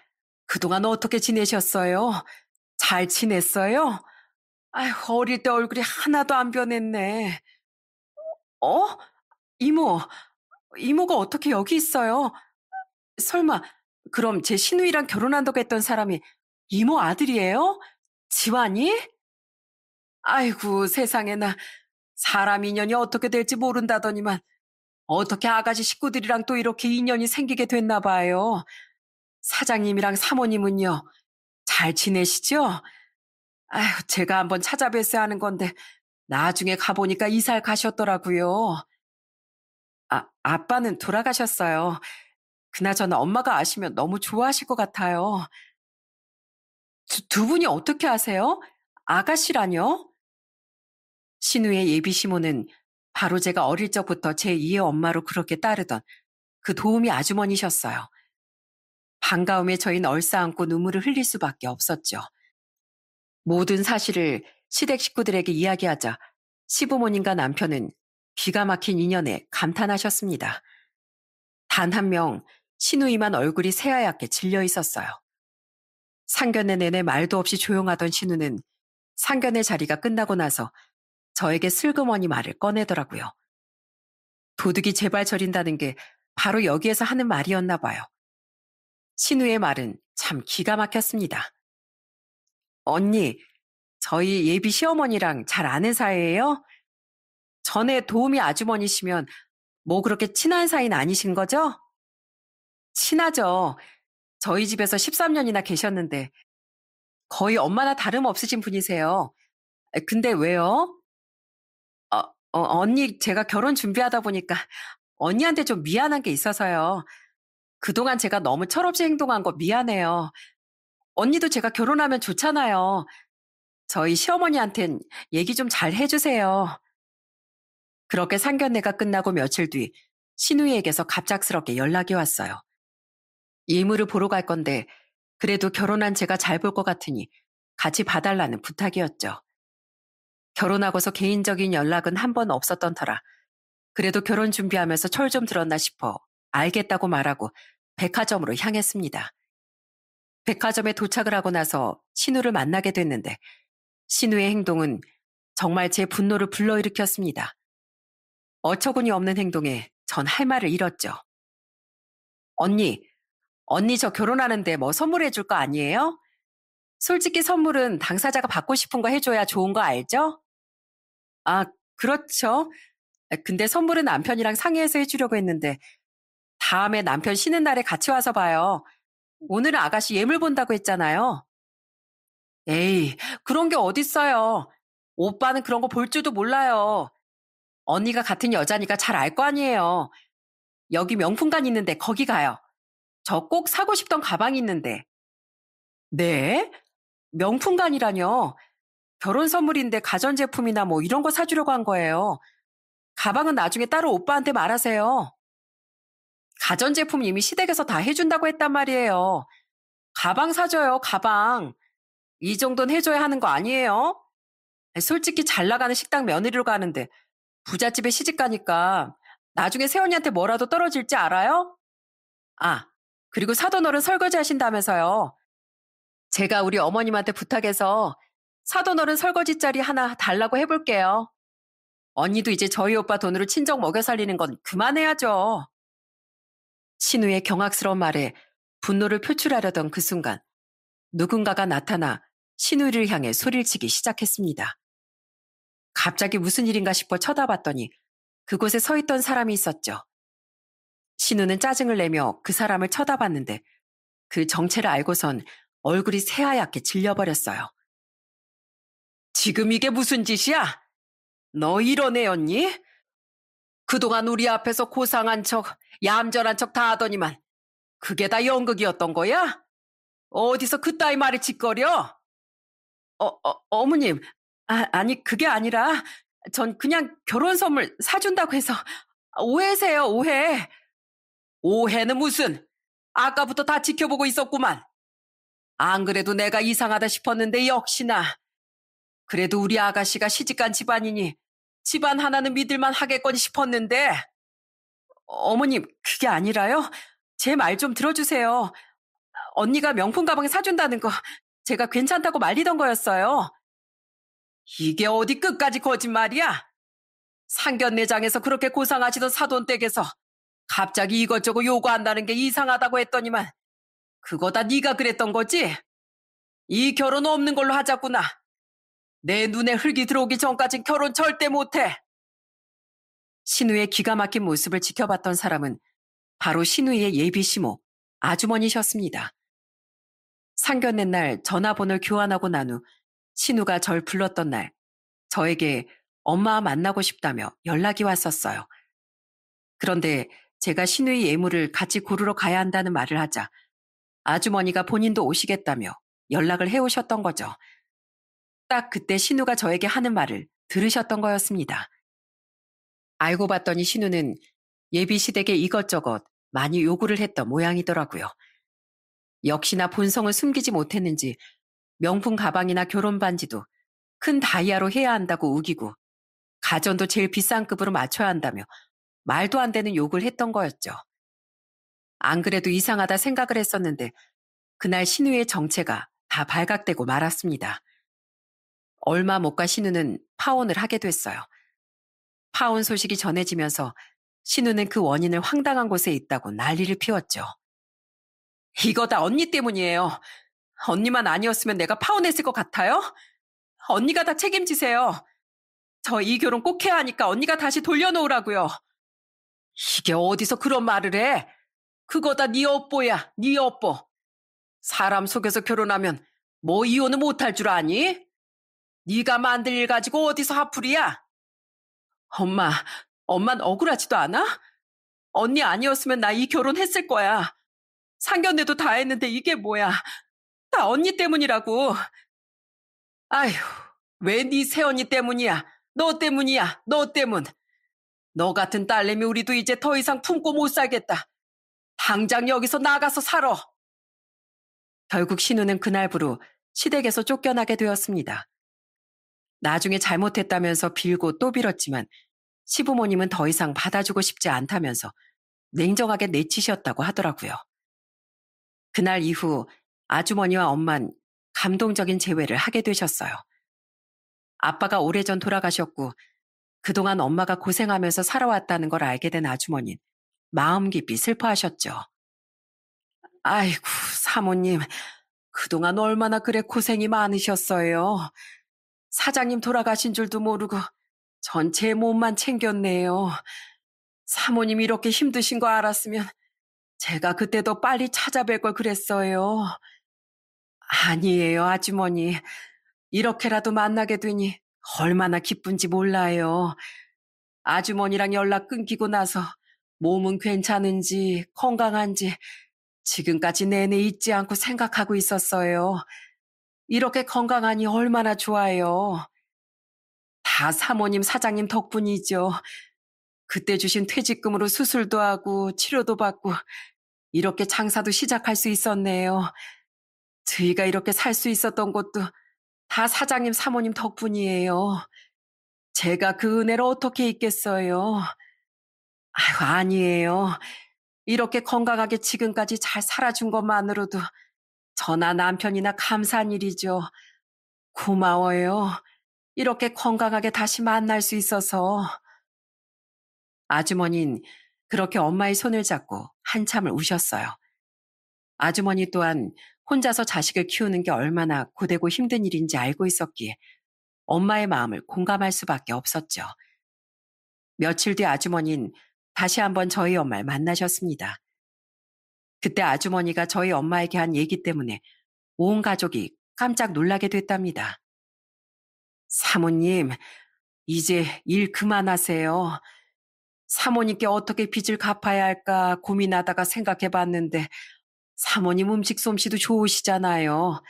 그동안 어떻게 지내셨어요? 잘 지냈어요? 아유, 어릴 때 얼굴이 하나도 안 변했네. 어? 이모, 이모가 어떻게 여기 있어요? 설마, 그럼 제 시누이랑 결혼한다고 했던 사람이 이모 아들이에요? 지환이? 아이고, 세상에나. 사람 인연이 어떻게 될지 모른다더니만 어떻게 아가씨 식구들이랑 또 이렇게 인연이 생기게 됐나 봐요. 사장님이랑 사모님은요, 잘 지내시죠? 아휴, 제가 한번 찾아뵀어야 하는 건데 나중에 가보니까 이사를 가셨더라고요. 아빠는 돌아가셨어요. 그나저나 엄마가 아시면 너무 좋아하실 것 같아요. 두 분이 어떻게 아세요? 아가씨라뇨? 신우의 예비 시모는 바로 제가 어릴 적부터 제 2의 엄마로 그렇게 따르던 그 도우미 아주머니셨어요. 반가움에 저희는 얼싸안고 눈물을 흘릴 수밖에 없었죠. 모든 사실을 시댁 식구들에게 이야기하자 시부모님과 남편은 기가 막힌 인연에 감탄하셨습니다. 단 한 명 신우이만 얼굴이 새하얗게 질려 있었어요. 상견례 내내 말도 없이 조용하던 신우는 상견례 자리가 끝나고 나서 저에게 슬그머니 말을 꺼내더라고요. 도둑이 제발 저린다는 게 바로 여기에서 하는 말이었나 봐요. 신우의 말은 참 기가 막혔습니다. 언니, 저희 예비 시어머니랑 잘 아는 사이예요? 전에 도우미 아주머니시면 뭐 그렇게 친한 사이는 아니신 거죠? 친하죠. 저희 집에서 13년이나 계셨는데 거의 엄마나 다름없으신 분이세요. 근데 왜요? 언니, 제가 결혼 준비하다 보니까 언니한테 좀 미안한 게 있어서요. 그동안 제가 너무 철없이 행동한 거 미안해요. 언니도 제가 결혼하면 좋잖아요. 저희 시어머니한텐 얘기 좀 잘 해주세요. 그렇게 상견례가 끝나고 며칠 뒤 신우이에게서 갑작스럽게 연락이 왔어요. 예물을 보러 갈 건데 그래도 결혼한 제가 잘 볼 것 같으니 같이 봐달라는 부탁이었죠. 결혼하고서 개인적인 연락은 한 번 없었던 터라 그래도 결혼 준비하면서 철 좀 들었나 싶어 알겠다고 말하고 백화점으로 향했습니다. 백화점에 도착을 하고 나서 신우를 만나게 됐는데 신우의 행동은 정말 제 분노를 불러일으켰습니다. 어처구니 없는 행동에 전 할 말을 잃었죠. 언니, 언니 저 결혼하는데 뭐 선물해 줄 거 아니에요? 솔직히 선물은 당사자가 받고 싶은 거 해줘야 좋은 거 알죠? 아, 그렇죠. 근데 선물은 남편이랑 상의해서 해주려고 했는데 다음에 남편 쉬는 날에 같이 와서 봐요. 오늘은 아가씨 예물 본다고 했잖아요. 에이, 그런 게 어딨어요. 오빠는 그런 거 볼 줄도 몰라요. 언니가 같은 여자니까 잘 알 거 아니에요. 여기 명품관 있는데 거기 가요. 저 꼭 사고 싶던 가방이 있는데. 네? 명품관이라뇨. 결혼 선물인데 가전제품이나 뭐 이런 거 사주려고 한 거예요. 가방은 나중에 따로 오빠한테 말하세요. 가전제품 이미 시댁에서 다 해준다고 했단 말이에요. 가방 사줘요, 가방. 이 정도는 해줘야 하는 거 아니에요? 솔직히 잘 나가는 식당 며느리로 가는데 부잣집에 시집 가니까 나중에 새언니한테 뭐라도 떨어질지 알아요? 아, 그리고 사돈어른 설거지 하신다면서요. 제가 우리 어머님한테 부탁해서 사돈어른 설거지 자리 하나 달라고 해볼게요. 언니도 이제 저희 오빠 돈으로 친정 먹여 살리는 건 그만해야죠. 신우의 경악스러운 말에 분노를 표출하려던 그 순간 누군가가 나타나 신우를 향해 소리를 치기 시작했습니다. 갑자기 무슨 일인가 싶어 쳐다봤더니 그곳에 서 있던 사람이 있었죠. 신우는 짜증을 내며 그 사람을 쳐다봤는데 그 정체를 알고선 얼굴이 새하얗게 질려버렸어요. 지금 이게 무슨 짓이야? 너 이런 애였니? 그동안 우리 앞에서 고상한 척, 얌전한 척 다 하더니만 그게 다 연극이었던 거야? 어디서 그따위 말을 짓거려? 어머님, 아니 그게 아니라 전 그냥 결혼 선물 사준다고 해서 오해세요, 오해. 오해는 무슨? 아까부터 다 지켜보고 있었구만. 안 그래도 내가 이상하다 싶었는데 역시나. 그래도 우리 아가씨가 시집간 집안이니 집안 하나는 믿을만 하겠거니 싶었는데. 어머님, 그게 아니라요. 제 말 좀 들어주세요. 언니가 명품 가방 사준다는 거 제가 괜찮다고 말리던 거였어요. 이게 어디 끝까지 거짓말이야? 상견례장에서 그렇게 고상하시던 사돈댁에서 갑자기 이것저것 요구한다는 게 이상하다고 했더니만 그거 다 네가 그랬던 거지? 이 결혼 없는 걸로 하자꾸나. 내 눈에 흙이 들어오기 전까진 결혼 절대 못해. 신우의 기가 막힌 모습을 지켜봤던 사람은 바로 신우의 예비 시모, 아주머니셨습니다. 상견례 날 전화번호를 교환하고 난 후 신우가 절 불렀던 날 저에게 엄마 만나고 싶다며 연락이 왔었어요. 그런데 제가 신우의 예물을 같이 고르러 가야 한다는 말을 하자 아주머니가 본인도 오시겠다며 연락을 해오셨던 거죠. 딱 그때 신우가 저에게 하는 말을 들으셨던 거였습니다. 알고 봤더니 신우는 예비 시댁에 이것저것 많이 요구를 했던 모양이더라고요. 역시나 본성을 숨기지 못했는지 명품 가방이나 결혼 반지도 큰 다이아로 해야 한다고 우기고 가전도 제일 비싼 급으로 맞춰야 한다며 말도 안 되는 욕을 했던 거였죠. 안 그래도 이상하다 생각을 했었는데 그날 신우의 정체가 다 발각되고 말았습니다. 얼마 못 가 신우는 파혼을 하게 됐어요. 파혼 소식이 전해지면서 신우는 그 원인을 황당한 곳에 있다고 난리를 피웠죠. 이거 다 언니 때문이에요. 언니만 아니었으면 내가 파혼했을 것 같아요? 언니가 다 책임지세요. 저 이 결혼 꼭 해야 하니까 언니가 다시 돌려놓으라고요. 이게 어디서 그런 말을 해? 그거 다 네 업보야, 네 업보. 사람 속여서 결혼하면 뭐 이혼은 못할 줄 아니? 네가 만들 일 가지고 어디서 화풀이야? 엄마, 엄만 억울하지도 않아? 언니 아니었으면 나 이 결혼했을 거야. 상견례도 다 했는데 이게 뭐야? 다 언니 때문이라고. 아휴, 왜 네 새언니 때문이야? 너 때문이야, 너 때문. 너 같은 딸내미 우리도 이제 더 이상 품고 못 살겠다. 당장 여기서 나가서 살아. 결국 신우는 그날부로 시댁에서 쫓겨나게 되었습니다. 나중에 잘못했다면서 빌고 또 빌었지만 시부모님은 더 이상 받아주고 싶지 않다면서 냉정하게 내치셨다고 하더라고요. 그날 이후 아주머니와 엄만 감동적인 재회를 하게 되셨어요. 아빠가 오래전 돌아가셨고 그동안 엄마가 고생하면서 살아왔다는 걸 알게 된 아주머니는 마음 깊이 슬퍼하셨죠. 아이고, 사모님, 그동안 얼마나 그래 고생이 많으셨어요. 사장님 돌아가신 줄도 모르고 전체 몸만 챙겼네요. 사모님 이렇게 힘드신 거 알았으면 제가 그때 더 빨리 찾아뵐 걸 그랬어요. 아니에요, 아주머니. 이렇게라도 만나게 되니 얼마나 기쁜지 몰라요. 아주머니랑 연락 끊기고 나서 몸은 괜찮은지 건강한지 지금까지 내내 잊지 않고 생각하고 있었어요. 이렇게 건강하니 얼마나 좋아요. 다 사모님 사장님 덕분이죠. 그때 주신 퇴직금으로 수술도 하고 치료도 받고 이렇게 장사도 시작할 수 있었네요. 저희가 이렇게 살 수 있었던 것도 다 사장님 사모님 덕분이에요. 제가 그 은혜를 어떻게 잊겠어요. 아유, 아니에요. 이렇게 건강하게 지금까지 잘 살아준 것만으로도 저나 남편이나 감사한 일이죠. 고마워요. 이렇게 건강하게 다시 만날 수 있어서. 아주머니는 그렇게 엄마의 손을 잡고 한참을 우셨어요. 아주머니 또한 혼자서 자식을 키우는 게 얼마나 고되고 힘든 일인지 알고 있었기에 엄마의 마음을 공감할 수밖에 없었죠. 며칠 뒤 아주머니는 다시 한번 저희 엄마를 만나셨습니다. 그때 아주머니가 저희 엄마에게 한 얘기 때문에 온 가족이 깜짝 놀라게 됐답니다. 사모님, 이제 일 그만하세요. 사모님께 어떻게 빚을 갚아야 할까 고민하다가 생각해 봤는데 사모님 음식 솜씨도 좋으시잖아요.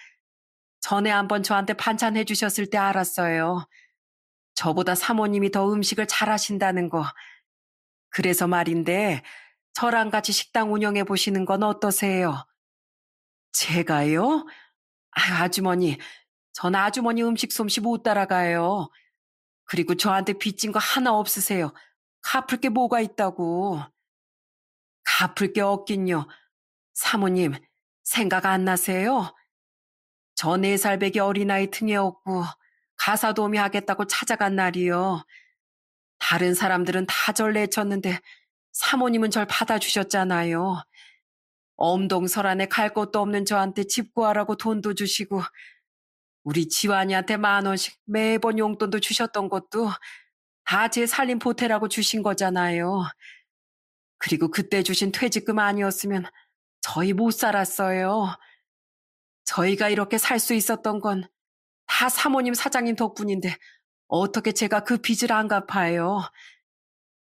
전에 한번 저한테 반찬 해주셨을 때 알았어요. 저보다 사모님이 더 음식을 잘하신다는 거. 그래서 말인데 저랑 같이 식당 운영해 보시는 건 어떠세요? 제가요? 아유, 아주머니, 전 아주머니 음식 솜씨 못 따라가요. 그리고 저한테 빚진 거 하나 없으세요. 갚을 게 뭐가 있다고. 갚을 게 없긴요. 사모님, 생각 안 나세요? 저 4살배기 어린아이 등에 업고 가사 도우미 하겠다고 찾아간 날이요. 다른 사람들은 다 절 내쳤는데 사모님은 절 받아주셨잖아요. 엄동설안에 갈 곳도 없는 저한테 집 구하라고 돈도 주시고 우리 지환이한테 10,000원씩 매번 용돈도 주셨던 것도 다 제 살림 보태라고 주신 거잖아요. 그리고 그때 주신 퇴직금 아니었으면 저희 못 살았어요. 저희가 이렇게 살 수 있었던 건 다 사모님 사장님 덕분인데 어떻게 제가 그 빚을 안 갚아요.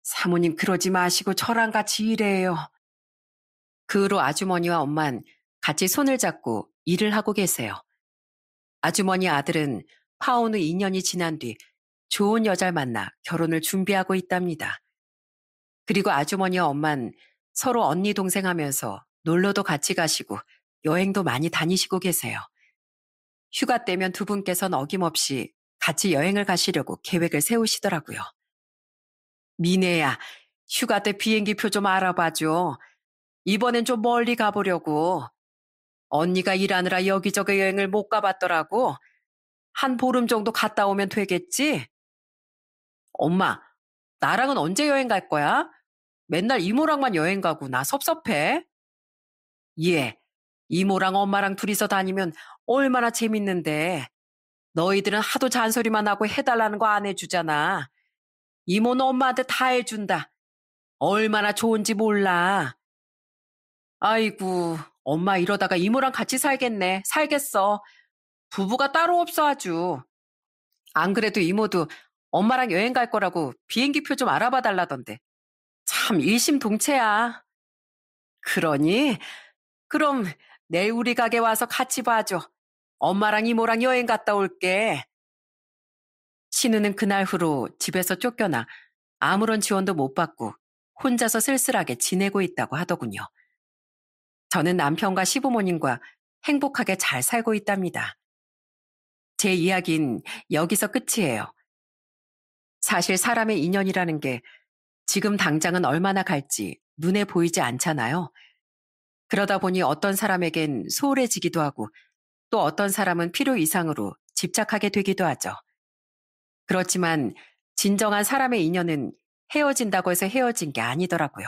사모님 그러지 마시고 저랑 같이 일해요. 그 후로 아주머니와 엄만 같이 손을 잡고 일을 하고 계세요. 아주머니 아들은 파혼 후 2년이 지난 뒤 좋은 여자를 만나 결혼을 준비하고 있답니다. 그리고 아주머니와 엄만 서로 언니 동생 하면서 놀러도 같이 가시고 여행도 많이 다니시고 계세요. 휴가 때면 두 분께서는 어김없이 같이 여행을 가시려고 계획을 세우시더라고요. 미네야, 휴가 때 비행기표 좀 알아봐줘. 이번엔 좀 멀리 가보려고. 언니가 일하느라 여기저기 여행을 못 가봤더라고. 한 보름 정도 갔다 오면 되겠지? 엄마, 나랑은 언제 여행 갈 거야? 맨날 이모랑만 여행 가고 나 섭섭해. 예, 이모랑 엄마랑 둘이서 다니면 얼마나 재밌는데. 너희들은 하도 잔소리만 하고 해달라는 거 안 해주잖아. 이모는 엄마한테 다 해준다. 얼마나 좋은지 몰라. 아이고, 엄마 이러다가 이모랑 같이 살겠네. 살겠어. 부부가 따로 없어 아주. 안 그래도 이모도 엄마랑 여행 갈 거라고 비행기표 좀 알아봐 달라던데. 참 일심동체야. 그러니? 그럼 내일 우리 가게 와서 같이 봐줘. 엄마랑 이모랑 여행 갔다 올게. 신우는 그날 후로 집에서 쫓겨나 아무런 지원도 못 받고 혼자서 쓸쓸하게 지내고 있다고 하더군요. 저는 남편과 시부모님과 행복하게 잘 살고 있답니다. 제 이야기는 여기서 끝이에요. 사실 사람의 인연이라는 게 지금 당장은 얼마나 갈지 눈에 보이지 않잖아요. 그러다 보니 어떤 사람에겐 소홀해지기도 하고 또 어떤 사람은 필요 이상으로 집착하게 되기도 하죠. 그렇지만 진정한 사람의 인연은 헤어진다고 해서 헤어진 게 아니더라고요.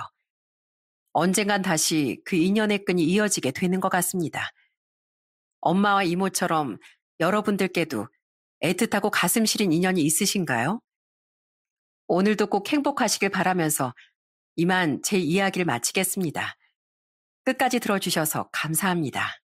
언젠간 다시 그 인연의 끈이 이어지게 되는 것 같습니다. 엄마와 이모처럼 여러분들께도 애틋하고 가슴 시린 인연이 있으신가요? 오늘도 꼭 행복하시길 바라면서 이만 제 이야기를 마치겠습니다. 끝까지 들어주셔서 감사합니다.